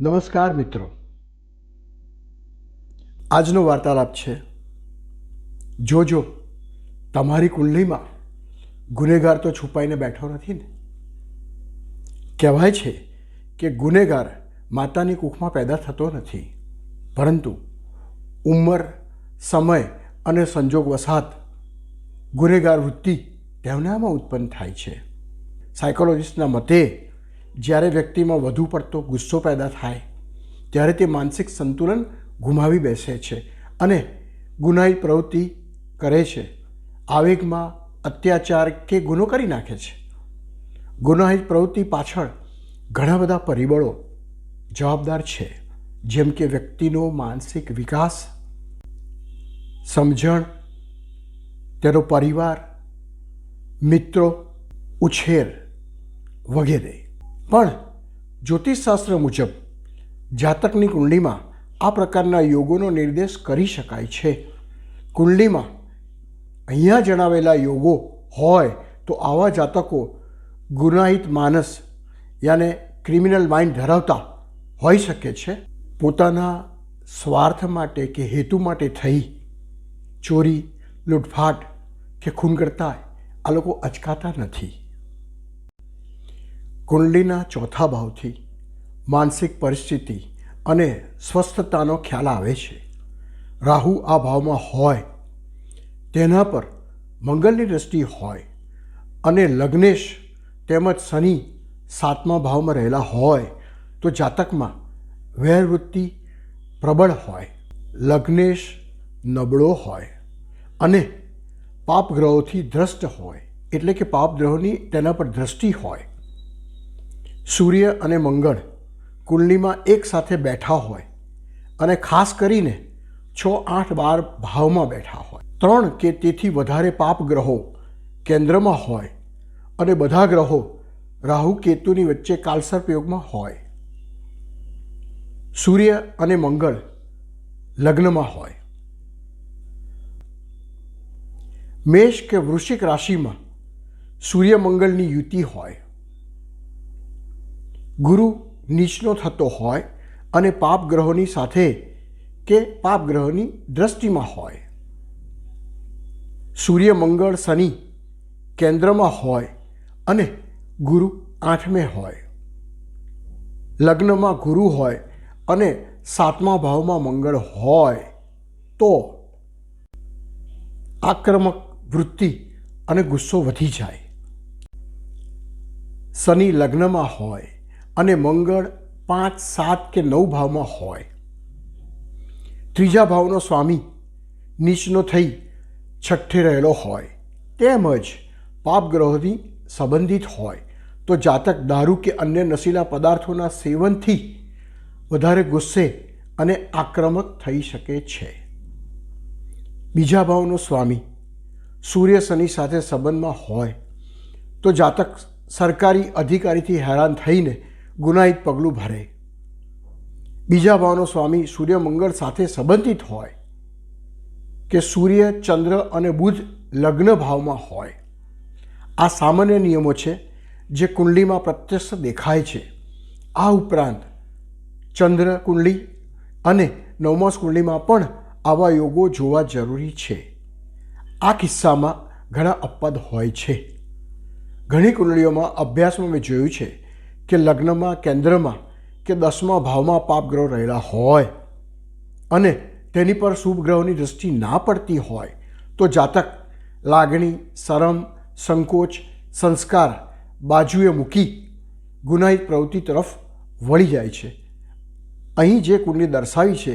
નમસ્કાર મિત્રો, આજનો વાર્તાલાપ છે જોજો તમારી કુંડલીમાં ગુનેગાર તો છુપાઈને બેઠો નથી ને. કહેવાય છે કે ગુનેગાર માતાની કુખમાં પેદા થતો નથી, પરંતુ ઉંમર, સમય અને સંજોગ વસાત ગુનેગાર વૃત્તિ તેમનામાં ઉત્પન્ન થાય છે. સાયકોલોજિસ્ટના મતે જ્યારે વ્યક્તિમાં વધુ પડતો ગુસ્સો પેદા થાય ત્યારે તે માનસિક સંતુલન ગુમાવી બેસે છે અને ગુનાહિત પ્રવૃત્તિ કરે છે. આવેગમાં અત્યાચાર કે ગુનો કરી નાખે છે. ગુનાહિત પ્રવૃત્તિ પાછળ ઘણા બધા પરિબળો જવાબદાર છે, જેમ કે વ્યક્તિનો માનસિક વિકાસ, સમજણ, તેનો પરિવાર, મિત્રો, ઉછેર વગેરે. પણ જ્યોતિષશાસ્ત્ર મુજબ જાતકની કુંડલીમાં આ પ્રકારના યોગોનો નિર્દેશ કરી શકાય છે. કુંડલીમાં અહીંયા જણાવેલા યોગો હોય તો આવા જાતકો ગુનાહિત માનસ યાને ક્રિમિનલ માઇન્ડ ધરાવતા હોઈ શકે છે. પોતાના સ્વાર્થ માટે કે હેતુ માટે થઈ ચોરી, લૂંટફાટ કે ખૂન કરતા આ લોકો અચકાતા નથી. કુંડલીના ચોથા ભાવથી માનસિક પરિસ્થિતિ અને સ્વસ્થતાનો ખ્યાલ આવે છે. રાહુ આ ભાવમાં હોય, તેના પર મંગળની દ્રષ્ટિ હોય અને લગ્નેશ તેમજ શનિ 7મા ભાવમાં રહેલા હોય તો જાતકમાં વેરવૃત્તિ પ્રબળ હોય, લગ્નેશ નબળો હોય અને પાપ ગ્રહોથી દ્રષ્ટ હોય, એટલે કે પાપ ગ્રહોની તેના પર દ્રષ્ટિ હોય. સૂર્ય અને મંગળ કુંડલીમાં એક સાથે બેઠા હોય અને ખાસ કરીને 6, 8, 12 ભાવમાં બેઠા હોય, 3 કે તેથી વધારે પાપ ગ્રહો કેન્દ્રમાં હોય અને બધા ગ્રહો રાહુ કેતુની વચ્ચે કાલસર્પ યોગમાં હોય. સૂર્ય અને મંગળ લગ્નમાં હોય. મેષ કે વૃશ્ચિક રાશિમાં સૂર્ય મંગળની યુતિ હોય. ગુરુ નીચનો થતો હોય અને પાપ ગ્રહોની સાથે કે પાપ ગ્રહોની દ્રષ્ટિમાં હોય. સૂર્ય, મંગળ, શનિ કેન્દ્રમાં હોય અને ગુરુ 8મે હોય. લગ્નમાં ગુરુ હોય અને 7મા ભાવમાં મંગળ હોય તો આક્રમક વૃત્તિ અને ગુસ્સો વધી જાય. શનિ લગ્નમાં હોય અને મંગળ 5, 7 કે 9 ભાવમાં હોય. 3જા ભાવનો સ્વામી નીચનો થઈ 6ઠે રહેલો હોય તેમજ પાપગ્રહોથી સંબંધિત હોય તો જાતક દારૂ કે અન્ય નશીલા પદાર્થોના સેવનથી વધારે ગુસ્સે અને આક્રમક થઈ શકે છે. બીજા ભાવનો સ્વામી સૂર્ય શનિ સાથે સંબંધમાં હોય તો જાતક સરકારી અધિકારીથી હેરાન થઈને ગુનાહિત પગલું ભરે. બીજા ભાવનો સ્વામી સૂર્ય મંગળ સાથે સંબંધિત હોય કે સૂર્ય, ચંદ્ર અને બુધ લગ્ન ભાવમાં હોય. આ સામાન્ય નિયમો છે જે કુંડલીમાં પ્રત્યક્ષ દેખાય છે. આ ઉપરાંત ચંદ્ર કુંડલી અને નવમાસ કુંડલીમાં પણ આવા યોગો જોવા જરૂરી છે. આ કિસ્સામાં ઘણા અપવાદ હોય છે. ઘણી કુંડલીઓમાં અભ્યાસમાં મેં જોયું છે કે લગ્નમાં, કેન્દ્રમાં કે 10મા ભાવમાં પાપગ્રહો રહેલા હોય અને તેની પર શુભ ગ્રહોની દૃષ્ટિ ના પડતી હોય તો જાતક લાગણી, શરમ, સંકોચ, સંસ્કાર બાજુએ મૂકી ગુનાહિત પ્રવૃત્તિ તરફ વળી જાય છે. અહીં જે કુંડલી દર્શાવી છે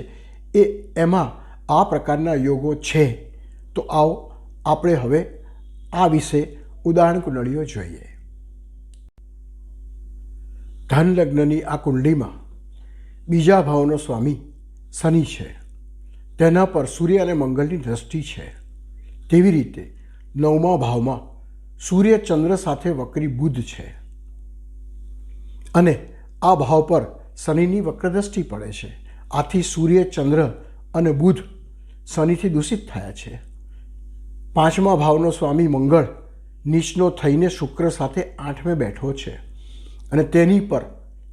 એમાં આ પ્રકારના યોગો છે. તો આવો આપણે હવે આ વિશે ઉદાહરણ કુંડળીઓ જોઈએ. ધન લગ્નની આ કુંડલીમાં બીજા ભાવનો સ્વામી શનિ છે, તેના પર સૂર્ય અને મંગળની દ્રષ્ટિ છે. તેવી રીતે 9મા ભાવમાં સૂર્ય, ચંદ્ર સાથે વક્રી બુધ છે અને આ ભાવ પર શનિની વક્ર દ્રષ્ટિ પડે છે. આથી સૂર્ય, ચંદ્ર અને બુધ શનિથી દૂષિત થયા છે. 5મા ભાવનો સ્વામી મંગળ નીચનો થઈને શુક્ર સાથે 8મે બેઠો છે અને તેની પર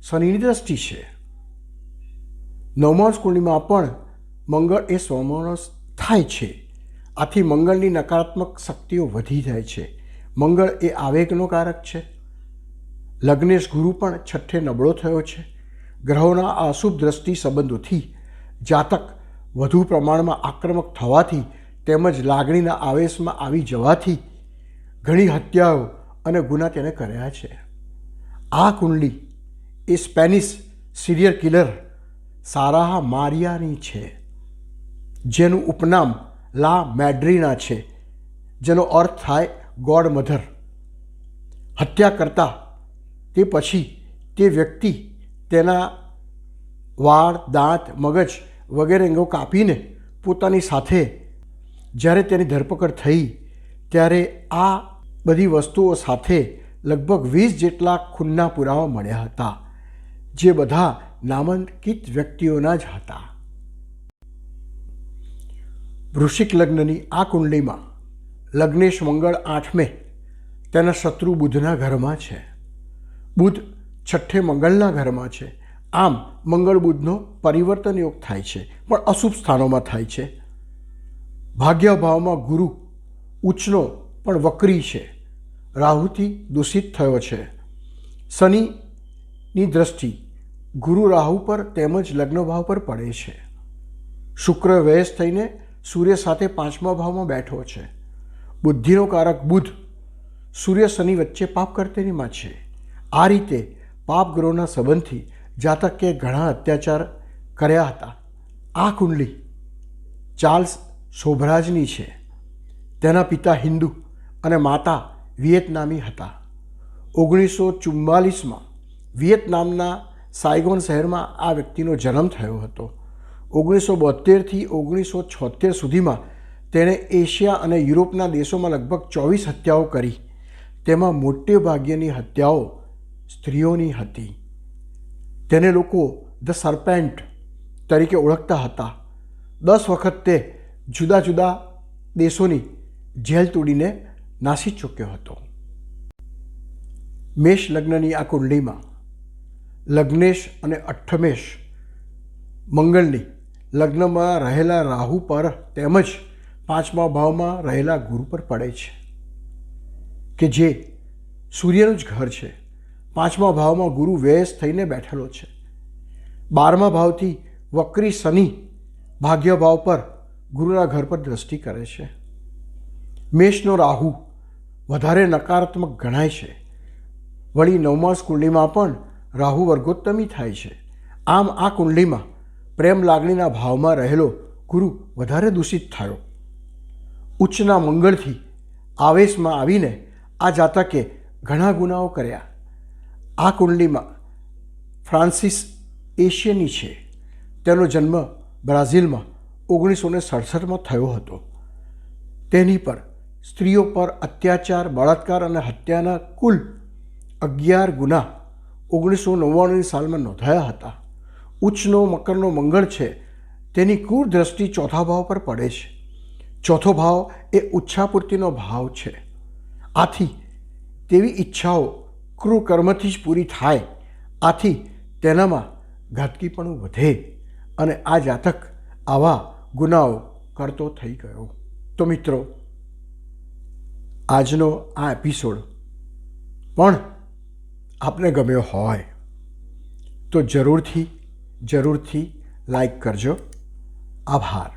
શનિની દ્રષ્ટિ છે. નવમાસ કુંડળીમાં પણ મંગળ એ સ્વમાનસ થાય છે. આથી મંગળની નકારાત્મક શક્તિઓ વધી જાય છે. મંગળ એ આવેગનો કારક છે. લગ્નેશ ગુરુ પણ છઠ્ઠે નબળો થયો છે. ગ્રહોના આ અશુભ દ્રષ્ટિ સંબંધોથી જાતક વધુ પ્રમાણમાં આક્રમક થવાથી તેમજ લાગણીના આવેશમાં આવી જવાથી ઘણી હત્યાઓ અને ગુના તેને કર્યા છે. આ કુંડલી એ સ્પેનિશ સિરિયલ કિલર સારાહ મારિયાની છે, જેનું ઉપનામ લા મેડ્રીના છે, જેનો અર્થ થાય ગોડ મધર. હત્યા કરતા તે પછી તે વ્યક્તિ તેના વાળ, દાંત, મગજ વગેરે અંગો કાપીને પોતાની સાથે જ્યારે તેની ધરપકડ થઈ ત્યારે આ બધી વસ્તુઓ સાથે લગભગ 20 જેટલા ખૂનના પુરાવા મળ્યા હતા, જે બધા નામાંકિત વ્યક્તિઓના જ હતા. વૃશ્ચિક લગ્નની આ કુંડલીમાં લગ્નેશ મંગળ 8મે તેના શત્રુ બુધના ઘરમાં છે. બુધ છઠ્ઠે મંગળના ઘરમાં છે. આમ મંગળ બુધનો પરિવર્તન યોગ થાય છે, પણ અશુભ સ્થાનોમાં થાય છે. ભાગ્યભાવમાં ગુરુ ઉચ્ચનો પણ વક્રી છે. રાહુથી દૂષિત થયો છે. શનિની દ્રષ્ટિ ગુરુ રાહુ પર તેમજ લગ્ન ભાવ પર પડે છે. શુક્ર વ્યસ્ત થઈને સૂર્ય સાથે 5મા ભાવમાં બેઠો છે. બુદ્ધિનો કારક બુધ સૂર્ય શનિ વચ્ચે પાપ કરતેરીમાં છે. આ રીતે પાપ ગ્રહોના સંબંધથી જાતકે ઘણા અત્યાચાર કર્યા હતા. આ કુંડલી ચાર્લ્સ શોભરાજની છે. તેના પિતા હિન્દુ અને માતા વિયેતનામી હતા. 1944માં વિયેતનામના સાયગોન શહેરમાં આ વ્યક્તિનો જન્મ થયો હતો. 1972થી 1976 સુધીમાં તેણે એશિયા અને યુરોપના દેશોમાં લગભગ 24 હત્યાઓ કરી. તેમાં મોટે ભાગ્યની હત્યાઓ સ્ત્રીઓની હતી. તેને લોકો ધ સર્પેન્ટ તરીકે ઓળખતા હતા. 10 વખત તે જુદા જુદા દેશોની જેલ તોડીને નાસી ચૂક્યો હતો. મેષ લગ્નની આ કુંડલીમાં લગ્નેશ અને અઠ્ઠમેશ મંગળની લગ્નમાં રહેલા રાહુ પર તેમજ 5મા ભાવમાં રહેલા ગુરુ પર પડે છે, કે જે સૂર્યનું જ ઘર છે. 5મા ભાવમાં ગુરુ વ્યસ્ત થઈને બેઠેલો છે. 12મા ભાવથી વક્રી શનિ ભાગ્ય ભાવ પર ગુરુના ઘર પર દ્રષ્ટિ કરે છે. મેષનો રાહુ વધારે નકારાત્મક ગણાય છે. વળી નવમાસ કુંડલીમાં પણ રાહુ વર્ગોત્તમી થાય છે. આમ આ કુંડલીમાં પ્રેમ લાગણીના ભાવમાં રહેલો ગુરુ વધારે દૂષિત થયો. ઉચ્ચના મંગળથી આવેશમાં આવીને આ જાતકે ઘણા ગુનાઓ કર્યા. આ કુંડલીમાં ફ્રાન્સિસ એશિયની છે. તેનો જન્મ બ્રાઝિલમાં 1967માં થયો હતો. તેની પર સ્ત્રીઓ પર અત્યાચાર, બળાત્કાર અને હત્યાના કુલ 11 ગુના 1999ની સાલમાં નોંધાયા હતા. ઉચ્ચનો મકરનો મંગળ છે. તેની ક્રૂર દ્રષ્ટિ 4થા ભાવ પર પડે છે. 4થો ભાવ એ ઉચ્છાપૂર્તિનો ભાવ છે. આથી તેવી ઈચ્છાઓ ક્રૂર કર્મથી જ પૂરી થાય. આથી તેનામાં ઘાતકીપણું વધે અને આ જાતક આવા ગુનાઓ કરતો થઈ ગયો. તો મિત્રો, આજનો આ એપિસોડ પણ આપને ગમ્યો હોય તો જરૂરથી લાઈક કરજો. આભાર.